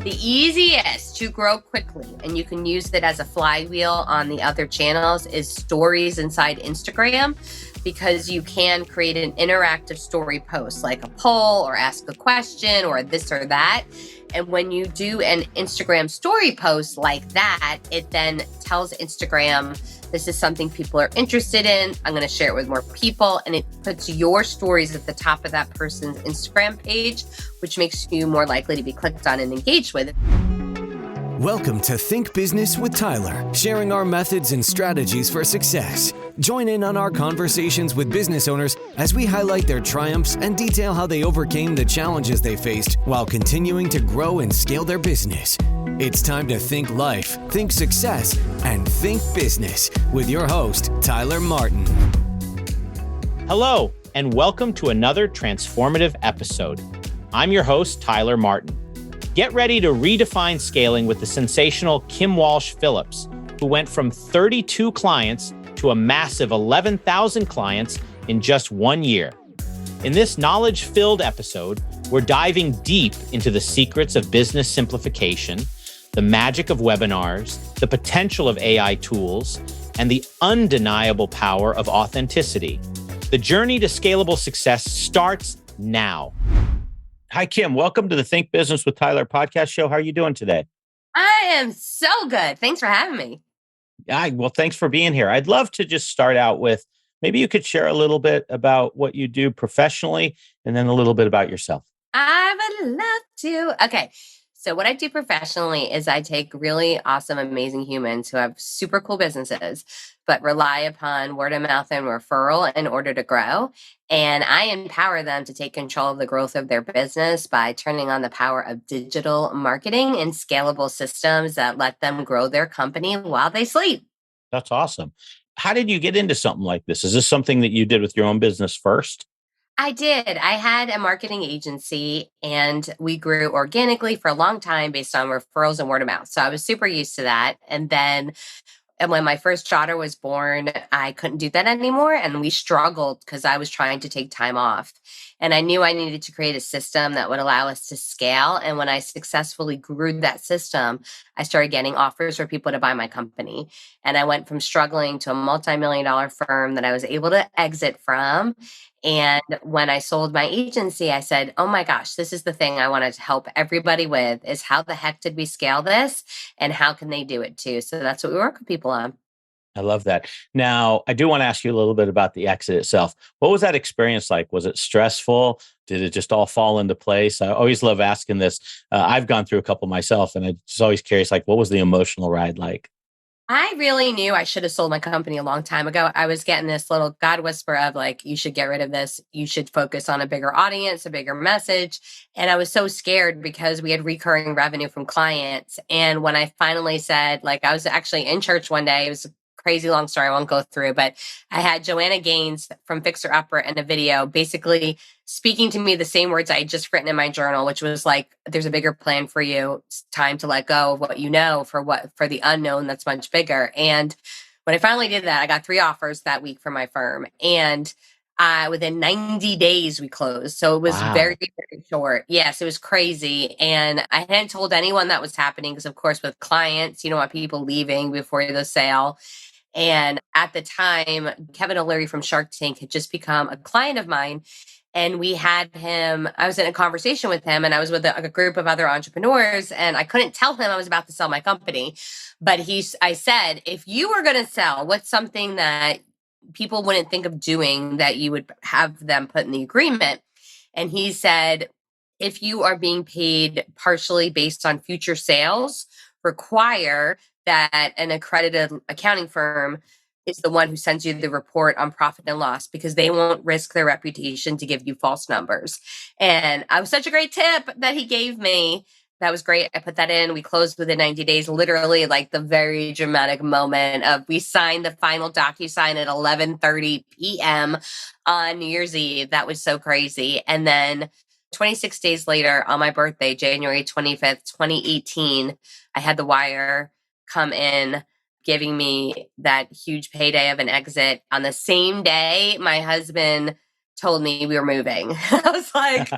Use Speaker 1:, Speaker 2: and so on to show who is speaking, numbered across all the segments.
Speaker 1: The easiest to grow quickly, and you can use it as a flywheel on the other channels, is stories inside Instagram, because you can create an interactive story post like a poll or ask a question or this or that. And when you do an Instagram story post like that, it then tells Instagram, this is something people are interested in. I'm going to share it with more people. And it puts your stories at the top of that person's Instagram page, which makes you more likely to be clicked on and engaged with.
Speaker 2: Welcome to Think Business with Tyler, sharing our methods and strategies for success. Join in on our conversations with business owners as we highlight their triumphs and detail how they overcame the challenges they faced while continuing to grow and scale their business. It's time to think life, think success, and think business with your host, Tyler Martin.
Speaker 3: Hello, and welcome to another transformative episode. I'm your host, Tyler Martin. Get ready to redefine scaling with the sensational Kim Walsh Phillips, who went from 32 clients to a massive 11,000 clients in just 1 year. In this knowledge-filled episode, we're diving deep into the secrets of business simplification, the magic of webinars, the potential of AI tools, and the undeniable power of authenticity. The journey to scalable success starts now. Hi, Kim. Welcome to the Think Business with Tyler podcast show. How are you doing today?
Speaker 1: I am so good. Thanks for having me.
Speaker 3: Well, thanks for being here. I'd love to just start out with, maybe you could share a little bit about what you do professionally and then a little bit about yourself.
Speaker 1: I would love to. Okay. So what I do professionally is I take really awesome, amazing humans who have super cool businesses, but rely upon word of mouth and referral in order to grow. And I empower them to take control of the growth of their business by turning on the power of digital marketing and scalable systems that let them grow their company while they sleep.
Speaker 3: That's awesome. How did you get into something like this? Is this something that you did with your own business first?
Speaker 1: I did. I had a marketing agency and we grew organically for a long time based on referrals and word of mouth. So I was super used to that. And when my first daughter was born, I couldn't do that anymore. And we struggled because I was trying to take time off. And I knew I needed to create a system that would allow us to scale. And when I successfully grew that system, I started getting offers for people to buy my company. And I went from struggling to a multi-million-dollar firm that I was able to exit from. And when I sold my agency, I said, oh my gosh, this is the thing I wanted to help everybody with, is how the heck did we scale this and how can they do it too? So that's what we work with people on.
Speaker 3: I love that. Now, I do want to ask you a little bit about the exit itself. What was that experience like? Was it stressful? Did it just all fall into place? I always love asking this. I've gone through a couple myself, and I'm just always curious, like, what was the emotional ride like?
Speaker 1: I really knew I should have sold my company a long time ago. I was getting this little God whisper of like, you should get rid of this. You should focus on a bigger audience, a bigger message. And I was so scared because we had recurring revenue from clients. And when I finally said, like, I was actually in church one day, it was a crazy long story I won't go through, but I had Joanna Gaines from Fixer Upper in a video basically speaking to me the same words I had just written in my journal, which was like, there's a bigger plan for you. It's time to let go of what you know for the unknown that's much bigger. And when I finally did that, I got 3 offers that week from my firm. And within 90 days, we closed. So it was very, very short. Yes, it was crazy. And I hadn't told anyone that was happening because, of course, with clients, you don't want people leaving before the sale. And at the time, Kevin O'Leary from Shark Tank had just become a client of mine. And we had him, I was in a conversation with him and I was with a group of other entrepreneurs and I couldn't tell him I was about to sell my company. But I said, if you were going to sell, what's something that people wouldn't think of doing that you would have them put in the agreement? And he said, if you are being paid partially based on future sales, require that an accredited accounting firm is the one who sends you the report on profit and loss because they won't risk their reputation to give you false numbers. And I was such a great tip that he gave me. That was great. I put that in. We closed within 90 days, literally like the very dramatic moment of we signed the final DocuSign at 11:30 p.m. on New Year's Eve. That was so crazy. And then 26 days later on my birthday, January 25th, 2018, I had the wire come in giving me that huge payday of an exit. On the same day, my husband told me we were moving. I was like,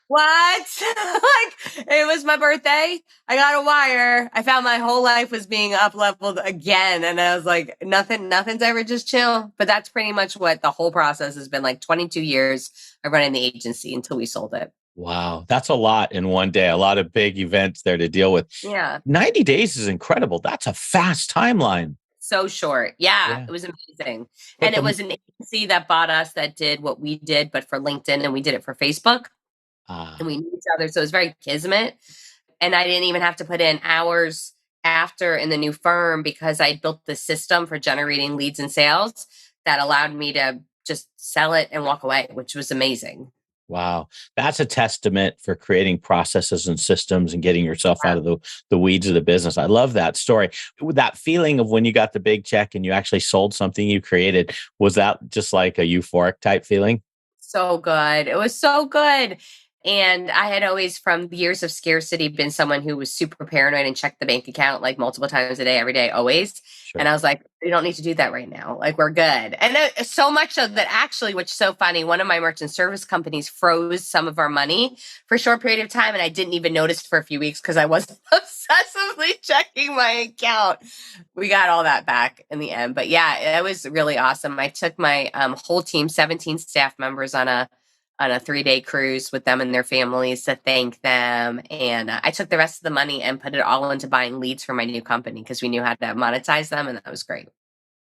Speaker 1: What? Like, it was my birthday. I got a wire. I found my whole life was being up leveled again. And I was like, nothing's ever just chill. But that's pretty much what the whole process has been like 22 years of running the agency until we sold it.
Speaker 3: Wow. That's a lot in one day, a lot of big events there to deal with.
Speaker 1: Yeah.
Speaker 3: 90 days is incredible. That's a fast timeline.
Speaker 1: So short. Yeah.
Speaker 3: Yeah.
Speaker 1: It was amazing.
Speaker 3: But
Speaker 1: And it was an agency that bought us that did what we did, but for LinkedIn, and we did it for Facebook. And
Speaker 3: ah,
Speaker 1: we knew each other. So it was very kismet. And I didn't even have to put in hours after in the new firm because I built the system for generating leads and sales that allowed me to just sell it and walk away, which was amazing.
Speaker 3: wow. That's a testament for creating processes and systems and getting yourself out of the weeds of the business. I love that story. That feeling of when you got the big check and you actually sold something you created, was that just like a euphoric type feeling?
Speaker 1: So good. It was so good. And I had always, from years of scarcity, been someone who was super paranoid and checked the bank account like multiple times a day, every day, always. And
Speaker 3: Sure.
Speaker 1: I was like, we don't need to do that right now. Like, we're good. And so much so that actually, which is so funny, one of my merchant service companies froze some of our money for a short period of time. And I didn't even notice for a few weeks because I wasn't obsessively checking my account. We got all that back in the end. But yeah, it was really awesome. I took my whole team, 17 staff members, on a 3-day cruise with them and their families to thank them. And I took the rest of the money and put it all into buying leads for my new company because we knew how to monetize them. And that was great.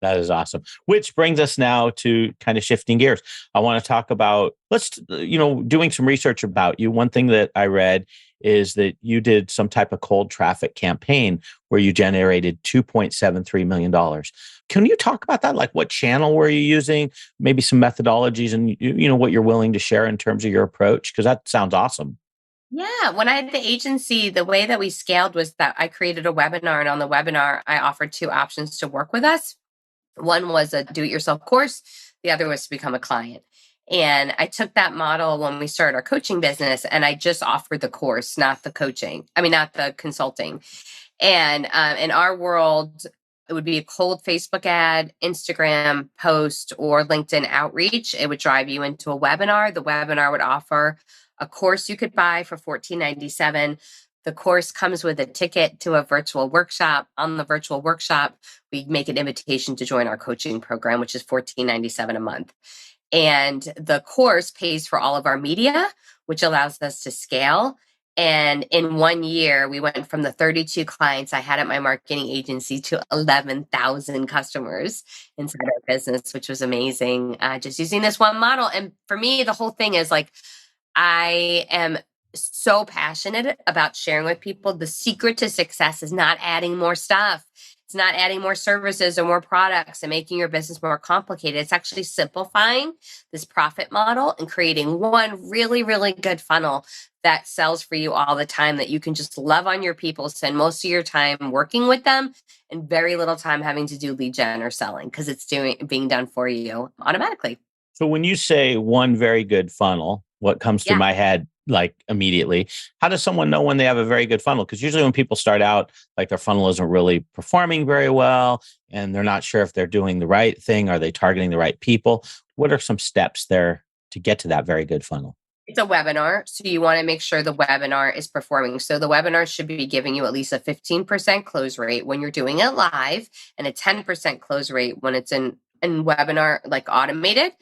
Speaker 3: That is awesome. Which brings us now to kind of shifting gears. I want to talk about, doing some research about you. One thing that I read is that you did some type of cold traffic campaign where you generated $2.73 million. Can you talk about that? Like, what channel were you using? Maybe some methodologies and, what you're willing to share in terms of your approach? Because that sounds awesome.
Speaker 1: Yeah. When I had the agency, the way that we scaled was that I created a webinar. And on the webinar, I offered two options to work with us. One was a do-it-yourself course. The other was to become a client. And I took that model when we started our coaching business, and I just offered the course, not the coaching. I mean, not the consulting. And in our world, it would be a cold Facebook ad, Instagram post, or LinkedIn outreach. It would drive you into a webinar. The webinar would offer a course you could buy for $14.97. The course comes with a ticket to a virtual workshop. On the virtual workshop, we make an invitation to join our coaching program, which is $14.97 a month. And the course pays for all of our media, which allows us to scale. And in 1 year, we went from the 32 clients I had at my marketing agency to 11,000 customers inside our business, which was amazing. Just using this one model. And for me, the whole thing is like, I am so passionate about sharing with people. The secret to success is not adding more stuff. It's not adding more services or more products and making your business more complicated. It's actually simplifying this profit model and creating one really, really good funnel that sells for you all the time, that you can just love on your people, spend most of your time working with them and very little time having to do lead gen or selling because it's being done for you automatically.
Speaker 3: So when you say one very good funnel, what comes to
Speaker 1: Yeah.
Speaker 3: my head like immediately, how does someone know when they have a very good funnel? Because usually when people start out, like their funnel isn't really performing very well and they're not sure if they're doing the right thing. Are they targeting the right people? What are some steps there to get to that very good funnel?
Speaker 1: It's a webinar, so you want to make sure the webinar is performing. So the webinar should be giving you at least a 15% close rate when you're doing it live and a 10% close rate when it's in webinar, like automated.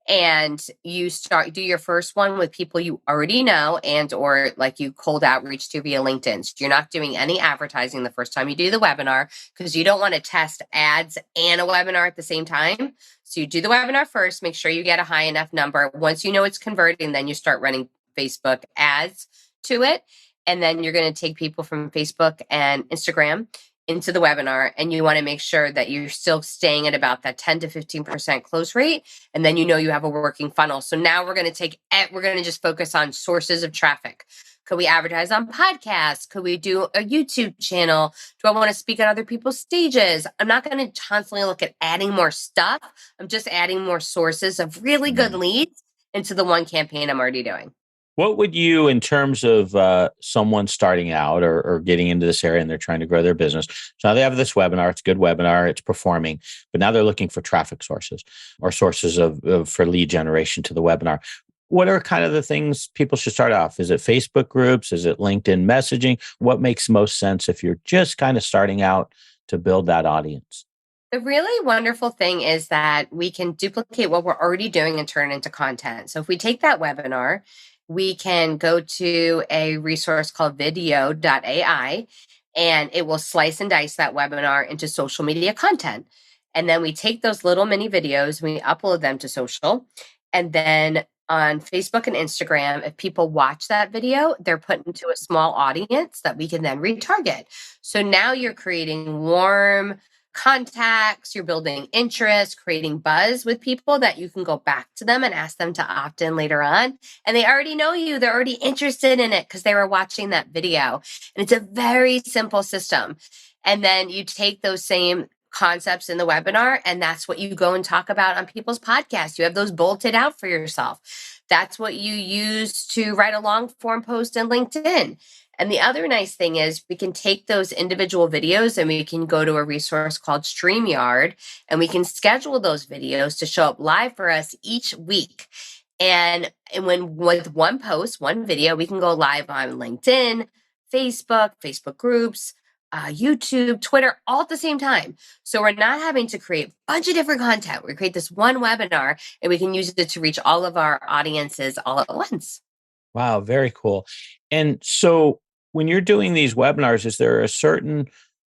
Speaker 1: And you do your first one with people you already know and or like you cold outreach to via LinkedIn. So you're not doing any advertising the first time you do the webinar because you don't want to test ads and a webinar at the same time. So you do the webinar first, make sure you get a high enough number. Once you know it's converting, then you start running Facebook ads to it. And then you're going to take people from Facebook and Instagram into the webinar, and you want to make sure that you're still staying at about that 10 to 15% close rate. And then you have a working funnel. So now we're going to just focus on sources of traffic. Could we advertise on podcasts? Could we do a YouTube channel? Do I want to speak at other people's stages? I'm not going to constantly look at adding more stuff. I'm just adding more sources of really good leads into the one campaign I'm already doing.
Speaker 3: What would you, in terms of someone starting out or getting into this area and they're trying to grow their business? So now they have this webinar, it's a good webinar, it's performing, but now they're looking for traffic sources or sources for lead generation to the webinar. What are kind of the things people should start off? Is it Facebook groups? Is it LinkedIn messaging? What makes most sense if you're just kind of starting out to build that audience?
Speaker 1: The really wonderful thing is that we can duplicate what we're already doing and turn it into content. So if we take that webinar, we can go to a resource called video.ai, and it will slice and dice that webinar into social media content. And then we take those little mini videos, we upload them to social. And then on Facebook and Instagram, if people watch that video, they're put into a small audience that we can then retarget. So now you're creating warm contacts, you're building interest, creating buzz with people that you can go back to them and ask them to opt in later on. And they already know you, they're already interested in it because they were watching that video. And it's a very simple system. And then you take those same concepts in the webinar, and that's what you go and talk about on people's podcasts. You have those bolted out for yourself. That's what you use to write a long form post in LinkedIn. And the other nice thing is we can take those individual videos and we can go to a resource called StreamYard, and we can schedule those videos to show up live for us each week. And with one post, one video, we can go live on LinkedIn, Facebook groups, YouTube, Twitter, all at the same time. So we're not having to create a bunch of different content. We create this one webinar and we can use it to reach all of our audiences all at once.
Speaker 3: Wow, very cool. And so when you're doing these webinars, is there a certain,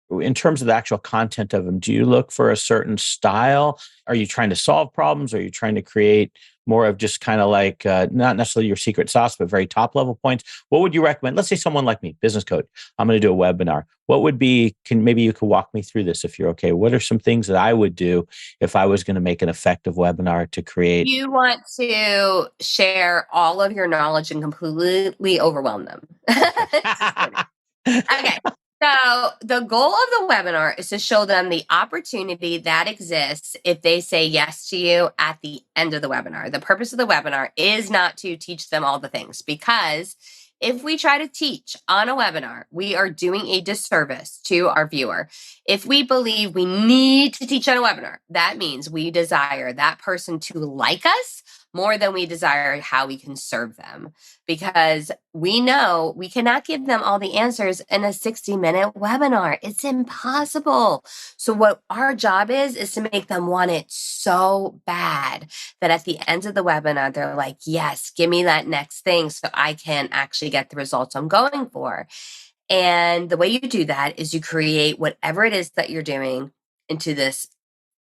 Speaker 3: in terms of the actual content of them, do you look for a certain style? Are you trying to solve problems? Are you trying to create more of just kind of like, not necessarily your secret sauce, but very top level points? What would you recommend? Let's say someone like me, business coach, I'm going to do a webinar. What would be, maybe you could walk me through this if you're okay. What are some things that I would do if I was going to make an effective webinar to create?
Speaker 1: You want to share all of your knowledge and completely overwhelm them. Okay. So the goal of the webinar is to show them the opportunity that exists if they say yes to you at the end of the webinar. The purpose of the webinar is not to teach them all the things, because if we try to teach on a webinar, we are doing a disservice to our viewer. If we believe we need to teach on a webinar, that means we desire that person to like us more than we desire how we can serve them, because we know we cannot give them all the answers in a 60-minute webinar. It's impossible. So what our job is to make them want it so bad that at the end of the webinar, they're like, yes, give me that next thing so I can actually get the results I'm going for. And the way you do that is you create whatever it is that you're doing into this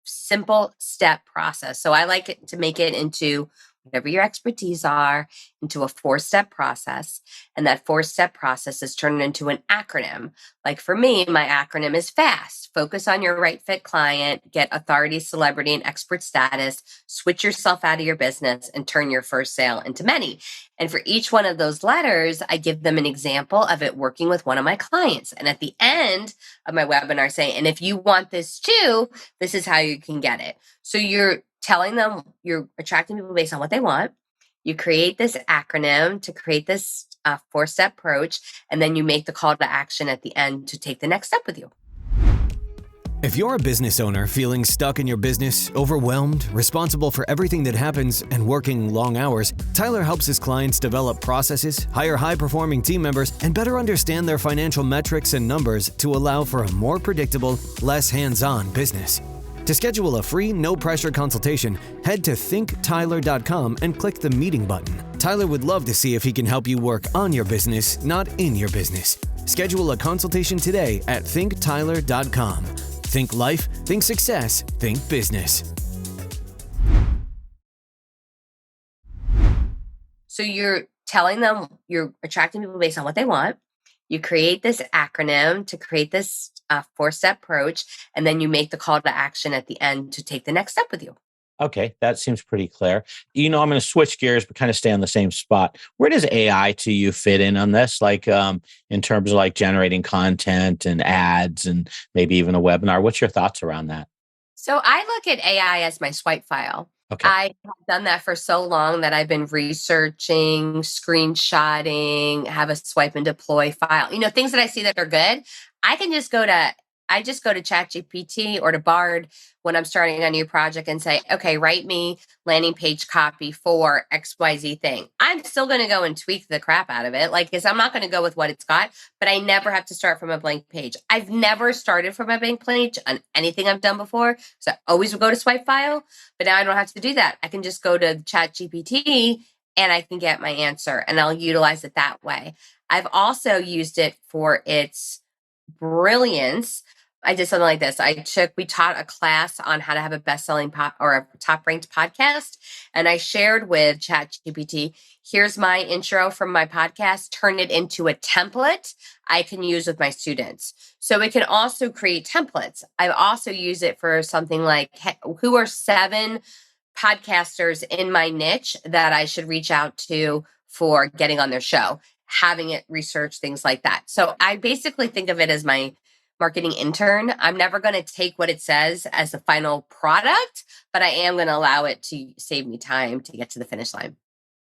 Speaker 1: simple step process. So I like it to make it into whatever your expertise are, into a 4-step process. And that 4-step process is turned into an acronym. Like for me, my acronym is FAST. Focus on your right fit client, get authority, celebrity, and expert status, switch yourself out of your business, and turn your first sale into many. And for each one of those letters, I give them an example of it working with one of my clients. And at the end of my webinar, say, and if you want this too, this is how you can get it. So you're telling them, you're attracting people based on what they want. You create this acronym to create this 4-step approach, and then you make the call to action at the end to take the next step with you.
Speaker 2: If you're a business owner feeling stuck in your business, overwhelmed, responsible for everything that happens, and working long hours, Tyler helps his clients develop processes, hire high-performing team members, and better understand their financial metrics and numbers to allow for a more predictable, less hands-on business. To schedule a free, no-pressure consultation, head to thinktyler.com and click the meeting button. Tyler would love to see if he can help you work on your business, not in your business. Schedule a consultation today at thinktyler.com. Think life, think success, think business.
Speaker 1: So you're telling them, you're attracting people based on what they want. You create this acronym to create this 4-step approach, and then you make the call to action at the end to take the next step with you.
Speaker 3: Okay, that seems pretty clear. I'm going to switch gears, but kind of stay on the same spot. Where does AI to you fit in on this? Like in terms of like generating content and ads and maybe even a webinar. What's your thoughts around that?
Speaker 1: So I look at AI as my swipe file.
Speaker 3: Okay.
Speaker 1: I have done that for so long that I've been researching, screenshotting, have a swipe and deploy file. Things that I see that are good, I can just go to I just go to ChatGPT or to Bard when I'm starting a new project and say, okay, write me landing page copy for XYZ thing. I'm still going to go and tweak the crap out of it. Like, because I'm not going to go with what it's got, but I never have to start from a blank page. I've never started from a blank page on anything I've done before. So I always would go to swipe file, but now I don't have to do that. I can just go to ChatGPT and I can get my answer and I'll utilize it that way. I've also used it for its brilliance. I did something like this. We taught a class on how to have a best-selling or a top-ranked podcast. And I shared with ChatGPT, here's my intro from my podcast, turn it into a template I can use with my students. So it can also create templates. I've also used it for something like, who are 7 podcasters in my niche that I should reach out to for getting on their show, having it research things like that. So I basically think of it as my marketing intern. I'm never going to take what it says as the final product, but I am going to allow it to save me time to get to the finish line.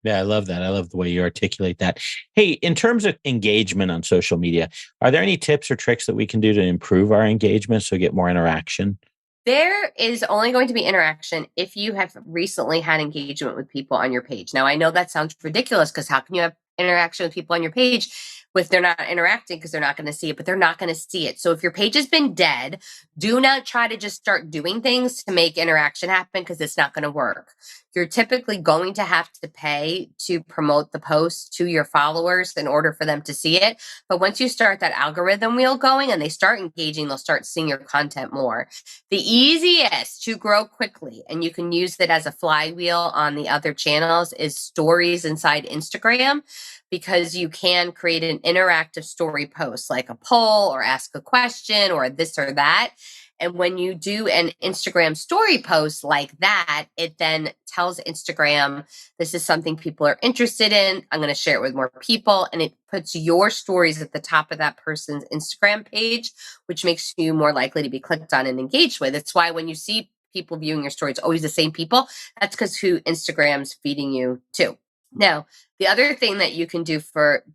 Speaker 3: Yeah, I love that. I love the way you articulate that. Hey, in terms of engagement on social media, are there any tips or tricks that we can do to improve our engagement so get more interaction?
Speaker 1: There is only going to be interaction if you have recently had engagement with people on your page. Now, I know that sounds ridiculous because how can you have interaction with people on your page if they're not interacting because they're not going to see it, but they're not going to see it. So if your page has been dead, do not try to just start doing things to make interaction happen because it's not going to work. You're typically going to have to pay to promote the post to your followers in order for them to see it. But once you start that algorithm wheel going and they start engaging, they'll start seeing your content more. The easiest to grow quickly, and you can use it as a flywheel on the other channels, is stories inside Instagram, because you can create an interactive story post like a poll or ask a question or this or that. And when you do an Instagram story post like that, it then tells Instagram, this is something people are interested in. I'm going to share it with more people. And it puts your stories at the top of that person's Instagram page, which makes you more likely to be clicked on and engaged with. It's why when you see people viewing your story, it's always the same people. That's because who Instagram's feeding you to. Now, the other thing that you can do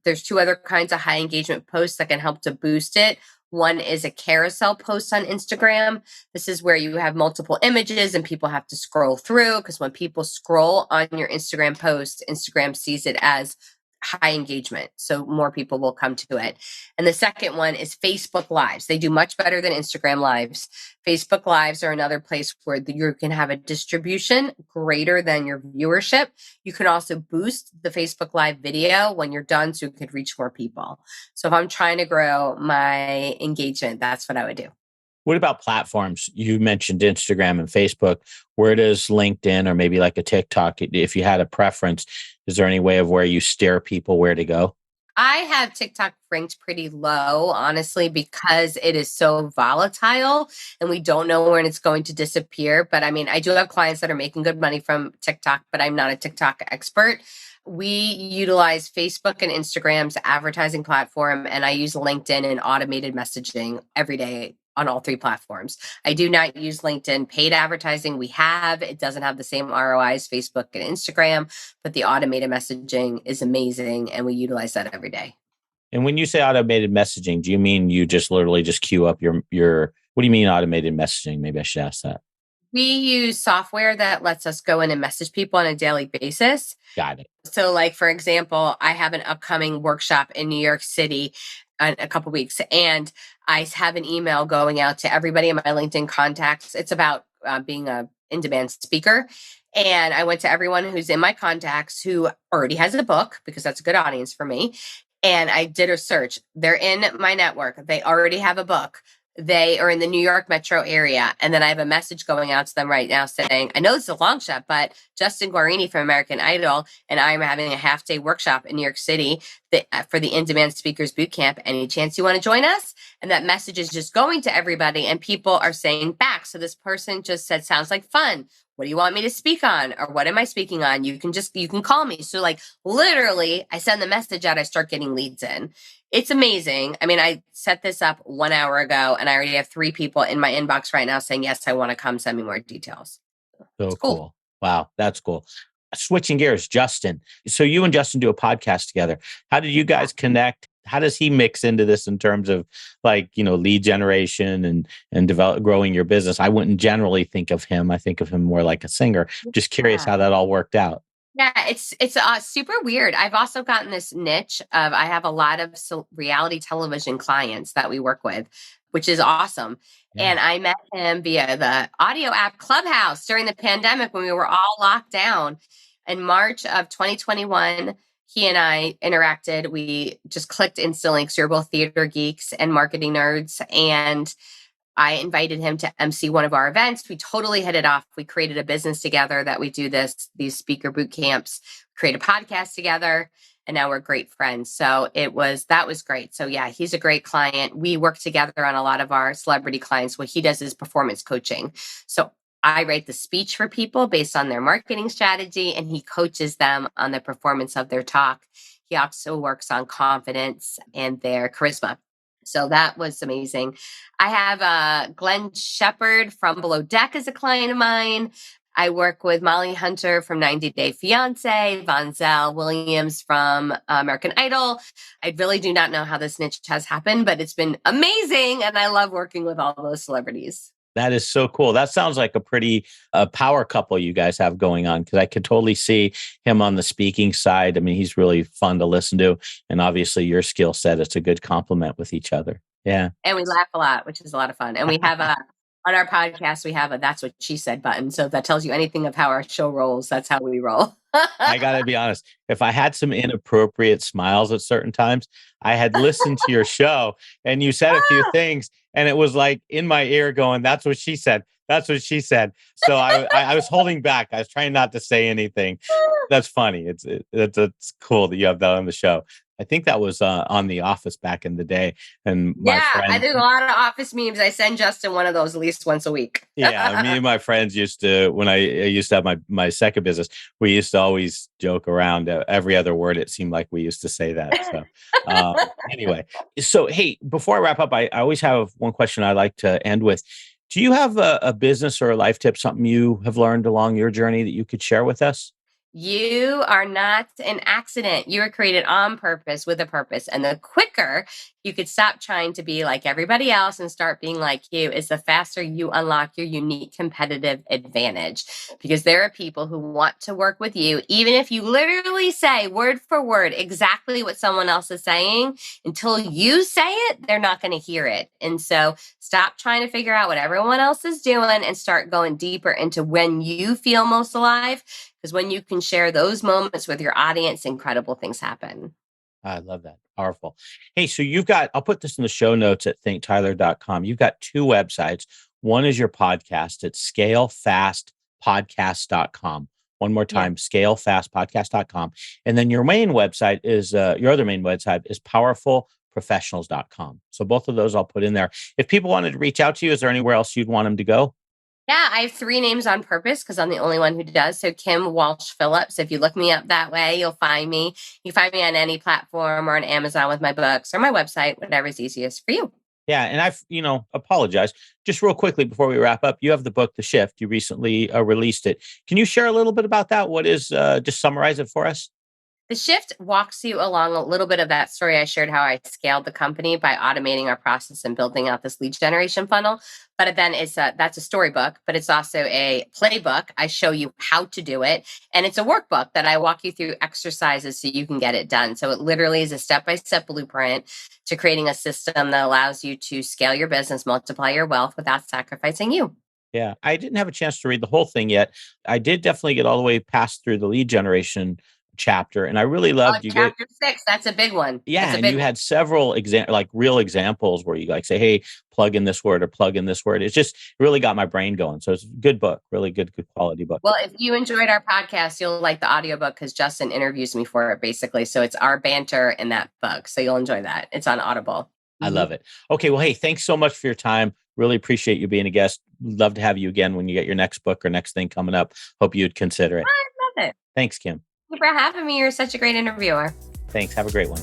Speaker 1: there's 2 other kinds of high engagement posts that can help to boost it. One is a carousel post on Instagram. This is where you have multiple images and people have to scroll through, because when people scroll on your Instagram post, Instagram sees it as high engagement. So more people will come to it. And the second one is Facebook Lives. They do much better than Instagram Lives. Facebook Lives are another place where you can have a distribution greater than your viewership. You can also boost the Facebook Live video when you're done so you could reach more people. So if I'm trying to grow my engagement, that's what I would do.
Speaker 3: What about platforms? You mentioned Instagram and Facebook. Where does LinkedIn or maybe like a TikTok, if you had a preference, is there any way of where you steer people where to go?
Speaker 1: I have TikTok ranked pretty low, honestly, because it is so volatile and we don't know when it's going to disappear. But I mean, I do have clients that are making good money from TikTok, but I'm not a TikTok expert. We utilize Facebook and Instagram's advertising platform, and I use LinkedIn and automated messaging every day on all 3 platforms. I do not use LinkedIn paid advertising. It doesn't have the same ROI as Facebook and Instagram, but the automated messaging is amazing, and we utilize that every day.
Speaker 3: And when you say automated messaging, do you mean you just literally just queue up your what do you mean automated messaging? Maybe I should ask that.
Speaker 1: We use software that lets us go in and message people on a daily basis.
Speaker 3: Got it.
Speaker 1: So, like, for example, I have an upcoming workshop in New York City in a couple weeks, and I have an email going out to everybody in my LinkedIn contacts. It's about being a in-demand speaker. And I went to everyone who's in my contacts who already has a book, because that's a good audience for me. And I did a search. They're in my network. They already have a book. They are in the New York metro area. And then I have a message going out to them right now saying, I know it's a long shot, but Justin Guarini from American Idol and I am having a half-day workshop in New York City for the In-Demand Speakers Bootcamp. Any chance you want to join us? And that message is just going to everybody, and people are saying back. So this person just said, sounds like fun. What do you want me to speak on? Or what am I speaking on? You can call me. So like literally I send the message out, I start getting leads in. It's amazing. I mean, I set this up 1 hour ago and I already have 3 people in my inbox right now saying, yes, I want to come, send me more details.
Speaker 3: So
Speaker 1: It's
Speaker 3: cool. Wow. That's cool. Switching gears, Justin. So you and Justin do a podcast together. How did you guys connect? how does he mix into this in terms of like, lead generation and growing your business? I wouldn't generally think of him. I think of him more like a singer. Just curious
Speaker 1: Yeah.
Speaker 3: how that all worked out.
Speaker 1: Yeah, it's super weird. I've also gotten this niche of I have a lot of reality television clients that we work with, which is awesome.
Speaker 3: Yeah.
Speaker 1: And I met him via the audio app Clubhouse during the pandemic when we were all locked down. In March of 2021, he and I interacted. We just clicked instantly because we were both theater geeks and marketing nerds. And I invited him to MC one of our events. We totally hit it off. We created a business together that we do these speaker boot camps, create a podcast together, and now we're great friends. So that was great. So yeah, he's a great client. We work together on a lot of our celebrity clients. What he does is performance coaching. So I write the speech for people based on their marketing strategy, and he coaches them on the performance of their talk. He also works on confidence and their charisma. So that was amazing. I have Glenn Shepard from Below Deck as a client of mine. I work with Molly Hunter from 90 Day Fiance, Vonzell Williams from American Idol. I really do not know how this niche has happened, but it's been amazing. And I love working with all those celebrities.
Speaker 3: That is so cool. That sounds like a pretty power couple you guys have going on, because I could totally see him on the speaking side. I mean, he's really fun to listen to. And obviously your skill set, it's a good complement with each other. Yeah.
Speaker 1: And we laugh a lot, which is a lot of fun. And we have on our podcast, we have a That's What She Said button. So if that tells you anything of how our show rolls, that's how we roll.
Speaker 3: I got to be honest. If I had some inappropriate smiles at certain times, I had listened to your show and you said a few things and it was like in my ear going, that's what she said. That's what she said. So I was holding back. I was trying not to say anything. That's funny. It's cool that you have that on the show. I think that was on The Office back in the day. And my friend,
Speaker 1: I did a lot of Office memes. I send Justin one of those at least once a week.
Speaker 3: Yeah, me and my friends used to, when I used to have my second business, we used to always joke around every other word. It seemed like we used to say that. So anyway, so hey, before I wrap up, I always have one question I like to end with. Do you have a business or a life tip, something you have learned along your journey that you could share with us?
Speaker 1: You are not an accident. You were created on purpose with a purpose. And the quicker you could stop trying to be like everybody else and start being like you is the faster you unlock your unique competitive advantage. Because there are people who want to work with you, even if you literally say word for word exactly what someone else is saying, until you say it, they're not going to hear it. And so stop trying to figure out what everyone else is doing and start going deeper into when you feel most alive. Because when you can share those moments with your audience, incredible things happen.
Speaker 3: I love that. Powerful. Hey, so I'll put this in the show notes at thinktyler.com. You've got two websites. One is your podcast. It's scalefastpodcast.com. One more time, scalefastpodcast.com. And then your main website is, your other main website is powerfulprofessionals.com. So both of those I'll put in there. If people wanted to reach out to you, is there anywhere else you'd want them to go?
Speaker 1: Yeah, I have 3 names on purpose because I'm the only one who does. So Kim Walsh Phillips. If you look me up that way, you'll find me. You can find me on any platform or on Amazon with my books or my website, whatever's easiest for you.
Speaker 3: Yeah. And apologize. Just real quickly before we wrap up, you have the book, The Shift. You recently released it. Can you share a little bit about that? What is, just summarize it for us?
Speaker 1: The Shift walks you along a little bit of that story. I shared how I scaled the company by automating our process and building out this lead generation funnel. But then that's a storybook, but it's also a playbook. I show you how to do it. And it's a workbook that I walk you through exercises so you can get it done. So it literally is a step-by-step blueprint to creating a system that allows you to scale your business, multiply your wealth without sacrificing you.
Speaker 3: Yeah. I didn't have a chance to read the whole thing yet. I did definitely get all the way past through the lead generation chapter, and I really loved you.
Speaker 1: Chapter 6, that's a big one.
Speaker 3: Yeah, and you had several real examples where you like say, "Hey, plug in this word or plug in this word." It's just really got my brain going. So it's a good book, really good quality book.
Speaker 1: Well, if you enjoyed our podcast, you'll like the audiobook because Justin interviews me for it, basically. So it's our banter in that book. So you'll enjoy that. It's on Audible.
Speaker 3: I love it. Okay, well, hey, thanks so much for your time. Really appreciate you being a guest. Love to have you again when you get your next book or next thing coming up. Hope you'd consider it.
Speaker 1: I love it.
Speaker 3: Thanks, Kim.
Speaker 1: Thank you for having me. You're such a great interviewer.
Speaker 3: Thanks. Have a great one.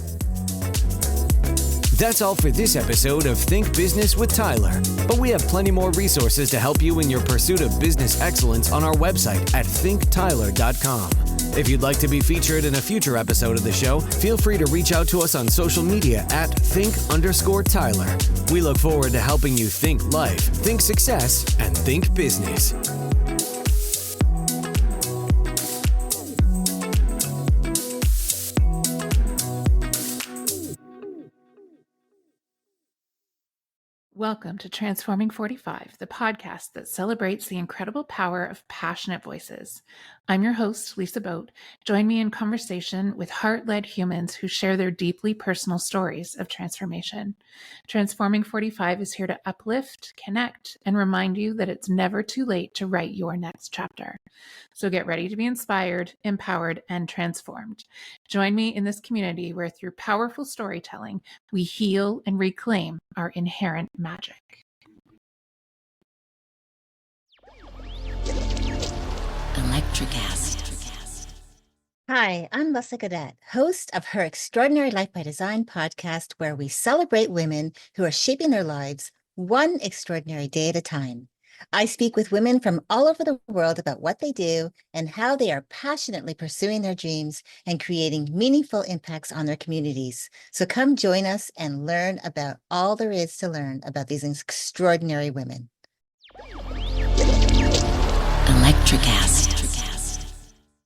Speaker 2: That's all for this episode of Think Business with Tyler. But we have plenty more resources to help you in your pursuit of business excellence on our website at thinktyler.com. If you'd like to be featured in a future episode of the show, feel free to reach out to us on social media at think_Tyler. We look forward to helping you think life, think success, and think business.
Speaker 4: Welcome to Transforming 45, the podcast that celebrates the incredible power of passionate voices. I'm your host, Lisa Boat. Join me in conversation with heart-led humans who share their deeply personal stories of transformation. Transforming 45 is here to uplift, connect, and remind you that it's never too late to write your next chapter. So get ready to be inspired, empowered, and transformed. Join me in this community where through powerful storytelling, we heal and reclaim our inherent magic.
Speaker 5: Electricast. Hi, I'm Lisa Gadet, host of her Extraordinary Life by Design podcast, where we celebrate women who are shaping their lives one extraordinary day at a time. I speak with women from all over the world about what they do and how they are passionately pursuing their dreams and creating meaningful impacts on their communities. So come join us and learn about all there is to learn about these extraordinary women. Electricast.